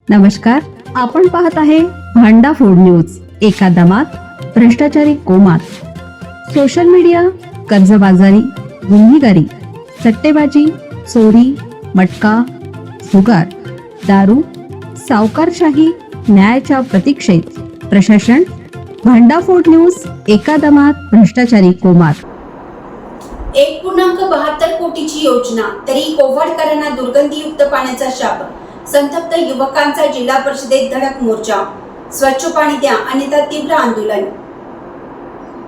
नमस्कार, आपण पाहत आहे भांडा फोड न्यूज. एका दमात भ्रष्टाचारी कोमात. सोशल मीडिया, कर्जबाजारी, गुन्हेगारी, सट्टेबाजी, चोरी, मटका, जुगार, दारू, सावकारशाही, न्यायाच्या प्रतीक्षेत प्रशासन. भांडाफोड न्यूज. एका दमात भ्रष्टाचारी कोमात. 1.72 कोटीची योजना तरी कोव्हाडकरांना दुर्गंधीयुक्त पाण्याचा शाप. संतप्त युवकांचा जिल्हा परिषदेत धडक मोर्चा. स्वच्छ पाणी द्या अन्यथा तीव्र आंदोलन.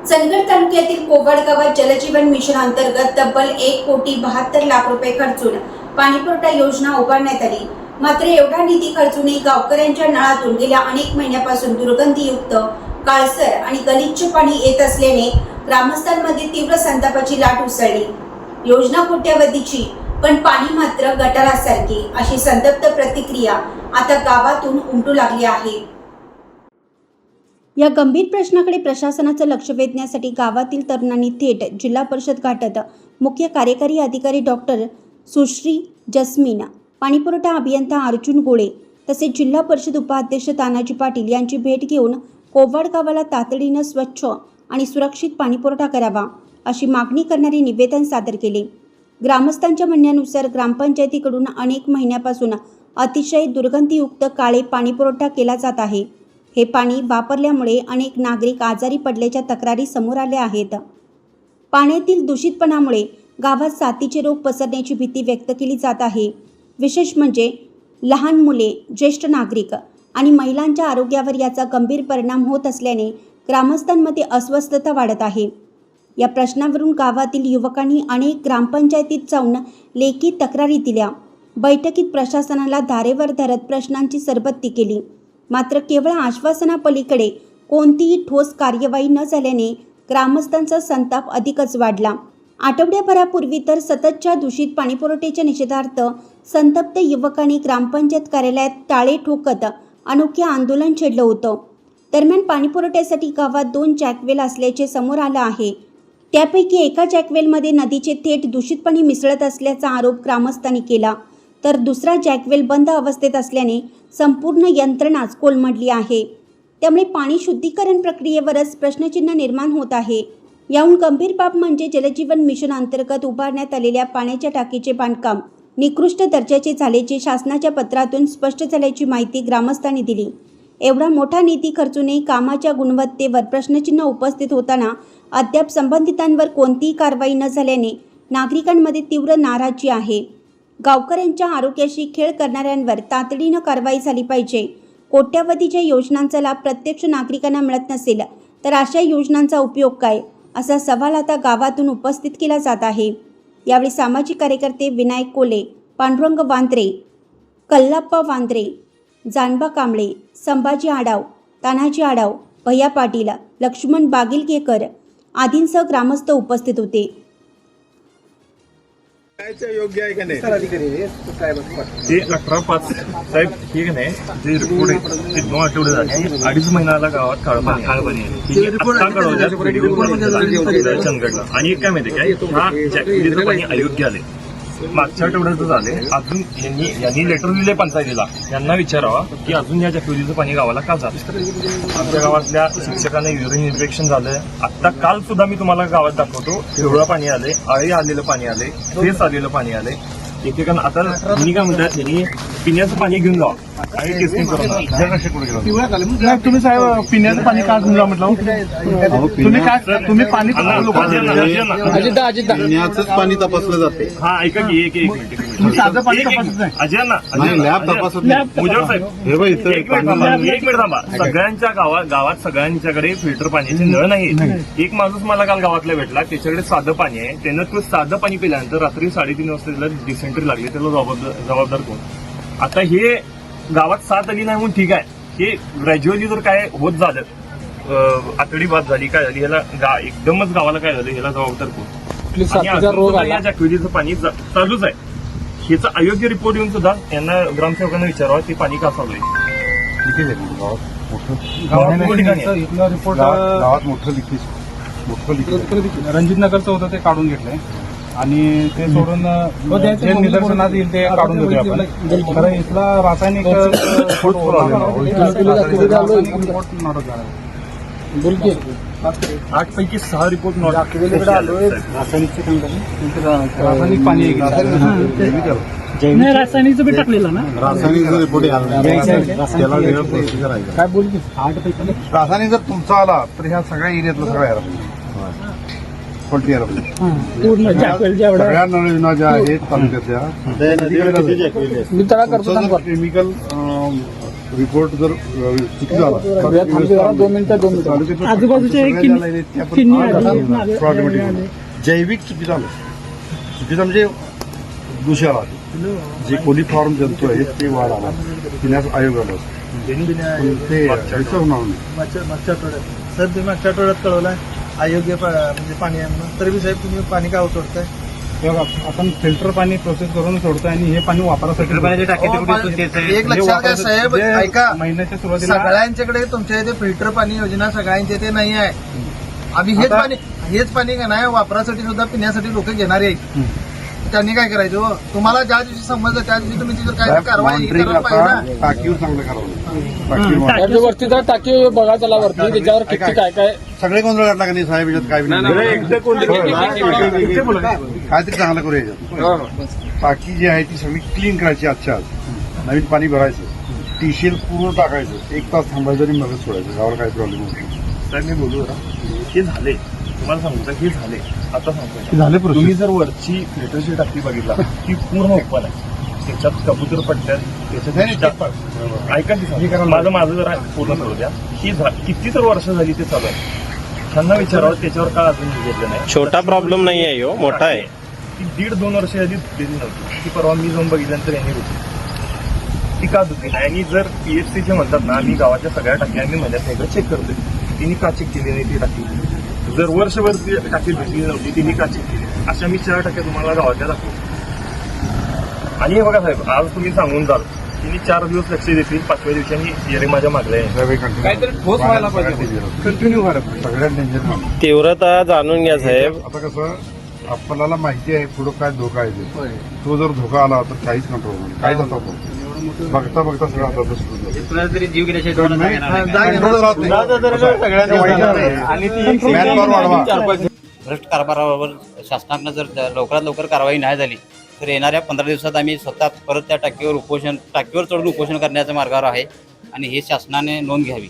चंदगड तालुक्यातील कोव्हाड गावात जलजीवन मिशन अंतर्गत तब्बल 1,72,00,000 रुपये खर्चून पाणीपुरवठा योजना उभारण्यात आली. मात्र एवढा निधी खर्चूनही गावकऱ्यांच्या नळातून गेल्या अनेक महिन्यापासून दुर्गंधीयुक्त, काळसर आणि गलिच्छ पाणी येत असल्याने ग्रामस्थांमध्ये तीव्र संतापाची लाट उसळली. योजना कोट्यावधीची पण पाणी मात्र गटारासारखे, अशी संतप्त प्रतिक्रिया आता गावातून उमटू लागली आहे. या गंभीर प्रश्नाकडे प्रशासनाचं लक्ष वेधण्यासाठी गावातील तरुणांनी थेट जिल्हा परिषद गाठत मुख्य कार्यकारी अधिकारी डॉक्टर सुश्री जस्मीन, पाणीपुरवठा अभियंता अर्जुन गोळे तसेच जिल्हा परिषद उपाध्यक्ष तानाजी पाटील यांची भेट घेऊन कोव्हाड गावाला तातडीनं स्वच्छ आणि सुरक्षित पाणीपुरवठा करावा अशी मागणी करणारे निवेदन सादर केले. ग्रामस्थांच्या म्हणण्यानुसार ग्रामपंचायतीकडून अनेक महिन्यापासून अतिशय दुर्गंधीयुक्त काळे पाणीपुरवठा केला जात आहे. हे पाणी वापरल्यामुळे अनेक नागरिक आजारी पडल्याच्या तक्रारी समोर आल्या आहेत. पाण्यातील दूषितपणामुळे गावात साथीचे रोग पसरण्याची भीती व्यक्त केली जात आहे. विशेष म्हणजे लहान मुले, ज्येष्ठ नागरिक आणि महिलांच्या आरोग्यावर याचा गंभीर परिणाम होत असल्याने ग्रामस्थांमध्ये अस्वस्थता वाढत आहे. या प्रश्नावरून गावातील युवकांनी अनेक ग्रामपंचायतीत जाऊन लेखी तक्रारी दिल्या. बैठकीत प्रशासनाला धारेवर धरत प्रश्नांची सरबत्ती केली. मात्र केवळ आश्वासनापलीकडे कोणतीही ठोस कार्यवाही न झाल्याने ग्रामस्थांचा संताप अधिकच वाढला. आठवड्याभरापूर्वी तर सततच्या दूषित पाणीपुरवठ्याच्या निषेधार्थ संतप्त युवकांनी ग्रामपंचायत कार्यालयात टाळे ठोकत अनोखे आंदोलन छेडलं होतं. दरम्यान पाणीपुरवठ्यासाठी गावात 2 जॅकवेल असल्याचे समोर आलं आहे. त्यापैकी एका जॅकवेलमध्ये नदीचे थेट दूषित पाणी मिसळत असल्याचा आरोप ग्रामस्थांनी केला, तर दुसरा जॅकवेल बंद अवस्थेत असल्याने संपूर्ण यंत्रणाच कोलमडली आहे. त्यामुळे पाणी शुद्धीकरण प्रक्रियेवरच प्रश्नचिन्ह निर्माण होत आहे. याहून गंभीर बाब म्हणजे जलजीवन मिशन अंतर्गत उभारण्यात आलेल्या पाण्याच्या टाकीचे बांधकाम निकृष्ट दर्जाचे झाल्याचे शासनाच्या पत्रातून स्पष्ट झाल्याची माहिती ग्रामस्थांनी दिली. एवढा मोठा निधी खर्चूनही कामाच्या गुणवत्तेवर प्रश्नचिन्ह उपस्थित होताना अद्याप संबंधितांवर कोणतीही कारवाई न झाल्याने नागरिकांमध्ये तीव्र नाराजी आहे. गावकऱ्यांच्या आरोग्याशी खेळ करणाऱ्यांवर तातडीनं कारवाई झाली पाहिजे. कोट्यावधीच्या योजनांचा लाभ प्रत्यक्ष नागरिकांना मिळत नसेल तर अशा योजनांचा उपयोग काय, असा सवाल आता गावातून उपस्थित केला जात आहे. यावेळी सामाजिक कार्यकर्ते विनायक कोले, पांडुरंग वांद्रे, कल्लाप्पा वांद्रे, जानबा कांबळे, संभाजी आडाव, तानाजी आडाव, भैया पाटील, लक्ष्मण बागिलगेकर आदींसह ग्रामस्थ उपस्थित होते. योग्य आहे का नाही ते 18/5 साहेब हे का नाही जे रिपोर्ट आहे ते 2 आठवडे झाले. 2.5 महिन्याला गावात काळपाणी चंदगडला. आणि एक काय माहिती काय, हा जॅकवेलीचं पाणी अयोग्य आले. मागच्या आठवड्याचं झाले. अजून यांनी लेटर दिले पंचायतीला, यांना विचारावा की अजून या जॅकवेलीचं पाणी गावाला का जातं. आमच्या गावातल्या शिक्षकांना युरिन इन्फेक्शन झालंय. आता काल सुद्धा मी तुम्हाला गावात दाखवतो, पिवळं पाणी आले, आळी आलेलं पाणी आले, फेस आलेलं पाणी आले. एकेकांना आता मी काय म्हणतात, त्यांनी पिण्याचं पाणी घेऊन जावा आणि टेस्टिंग करून तुम्ही साहेब पिण्याचं पाणी का घेऊन जा म्हटलं. तुम्ही पाणी पिण्याचंच पाणी तपासलं जाते. हा ऐका की एक तुम्ही साधं पाणी तपासत नाही. अजय ना लॅब तपासत नाही. मुजोर साहेब हे बघ इथं एक मिनिट थांबा. सगळ्यांच्या गावात सगळ्यांच्याकडे फिल्टर पाण्याचे नळ नाही. एक माणूस मला काल गावातला भेटला, त्याच्याकडे साधं पाणी आहे. त्यानं तो साधं पाणी पिल्यानंतर रात्री 3:30 वाजता त्याला डिसेंट्री लागली. त्याला जबाबदार कोण. आता हे गावात साथ आली नाही म्हणून ठीक आहे. हे ग्रॅज्युअली जर काय होत झालं, आतडी बाद झाली, काय झाली, ह्याला एकदमच गावाला काय झालं, ह्याला जबाबदार कोण. या जॅक्वेलीचं पाणी चालूच आहे. ह्याचा अयोग्य रिपोर्ट येऊन सुद्धा यांना ग्रामसेवकांना विचारावं ते पाणी का चालू आहे. गावात मोठं रणजित नगरचं होतं ते काढून घेतलंय आणि ते सोडून जे निदर्शनात येईल ते काढून देतो आपण. खरं इथला रासायनिक आठ पैकी 6 रिपोर्ट नॉट रासायनिक पाणी नाही रासायनिकचं बी टाकलेलं ना. रासायनिकचा रिपोर्ट यायला त्याला वेगळं प्रोसिजर आहे. काय बोल की रासायनिक जर तुमचा आला तर ह्या सगळ्या एरियातलं सगळं यायला पाहिजे. कोणती यायला पाहिजे पूर्ण जॅकवेल जेवढा सगळ्या नळयोजना ज्या आहेत तालुक्यातल्या मी त्याला करतो तुमचा जर केमिकल रिपोर्ट जर चुकी झाला 2 मिनिटं आजूबाजूच्या एक किन्नी आली. जैविक चुकी झालं. चुकीचं म्हणजे दूषण आला जे कोलिफॉर्म जंतू आहेत ते वाढ आला पिण्यास आयोग आला ते ह्याचं होणार नाही. मागच्या आठवड्यात साहेब तुम्ही मागच्या आठवड्यात कळवलाय अयोग्य म्हणजे पाणी आहे म्हणून, तरी बी साहेब तुम्ही पाणी का सोडताय? तेव्हा आपण फिल्टर पाणी प्रोसेस करून सोडतोय आणि हे पाणी वापरासाठी एक लक्षात घ्या साहेब, ऐका, महिन्याच्या सुरुवातीला सगळ्यांच्याकडे तुमच्या इथे फिल्टर पाणी योजना सगळ्यांच्या इथे नाही आहे. आम्ही हेच पाणी का नाही वापरासाठी सुद्धा पिण्यासाठी लोक घेणारे आहेत. त्यांनी काय करायचं हो? तुम्हाला ज्या दिवशी समजलं त्या दिवशी तुम्ही तिथे काय कारवाई करायला पाहिजे ना. टाकीवर चांगलं करावं. टाकीवर वरती जर टाकी बघा त्याला वरती त्याच्यावर किती काय काय सगळे गोंधळ काढला का नाही साहेब याच्यात काय काहीतरी चांगलं करू याच्यात. टाकी जी आहे ती सगळी क्लीन करायची आजच्या आज. नवीन पाणी भरायचं, टीशील पूर्ण टाकायचं, 1 तास थांबायचं आणि मगच सोडायचं. गावाला काही प्रॉब्लेम होत नाही. तर मी बोलू ना, हे झाले, तुम्हाला सांगू का, हे झाले. आता सांगतो झाले तुम्ही जर वरची फिल्टरची टाकी बघितला ती पूर्ण ओपन आहे. त्याच्यात कबूतर पडल्यात, त्याच्यात ऐका ती माझं जरा पूर्ण करू द्या. ही किती तर वर्ष झाली ते चालू आहे. त्यांना विचारावं त्याच्यावर का अजून घेतलं नाही. छोटा प्रॉब्लेम नाही आहे हो, मोठा आहे. ती 1.5-2 वर्ष आधी धुतलेली नव्हती. ती परवा मी जाऊन बघितल्यानंतर यांनी होती ती का धुतली नाही. आणि जर पीएचसीचे म्हणतात ना, आम्ही गावाच्या सगळ्या टाक्या आम्ही महिन्यात एकदा चेक करतोय. तिने का चेक केली नाही ती टाकी? जर वर्षभर ती टाकी धुतली नव्हती तिने का चेक केली? अशा मी 4 टाक्या तुम्हाला गावाच्या दाखवतो. आणि हे बघा साहेब, आज तुम्ही सांगून जाल तिने 4 दिवस लक्ष देतील, 5व्या दिवशी हिअरिंग माझ्या मागल्या आहे. काहीतरी ठोस व्हायला पाहिजे. कंटिन्यू व्हायला पाहिजे. सगळ्यात डेंजर काम. तीव्रता जाणून घ्या साहेब. आता कसं आपल्याला माहिती आहे पुढं काय धोका आहे ते. तो जर धोका आला तर काहीच कंट्रोल नाही. काहीच आता बघता बघता सगळं आता भ्रष्ट कारभारावर शासनानं जर लवकरात लवकर कारवाई नाही झाली तर येणाऱ्या 15 दिवसात आम्ही स्वतः परत त्या टाकीवर चढून उपोषण करण्याच्या मार्गावर आहे आणि हे शासनाने नोंद घ्यावी.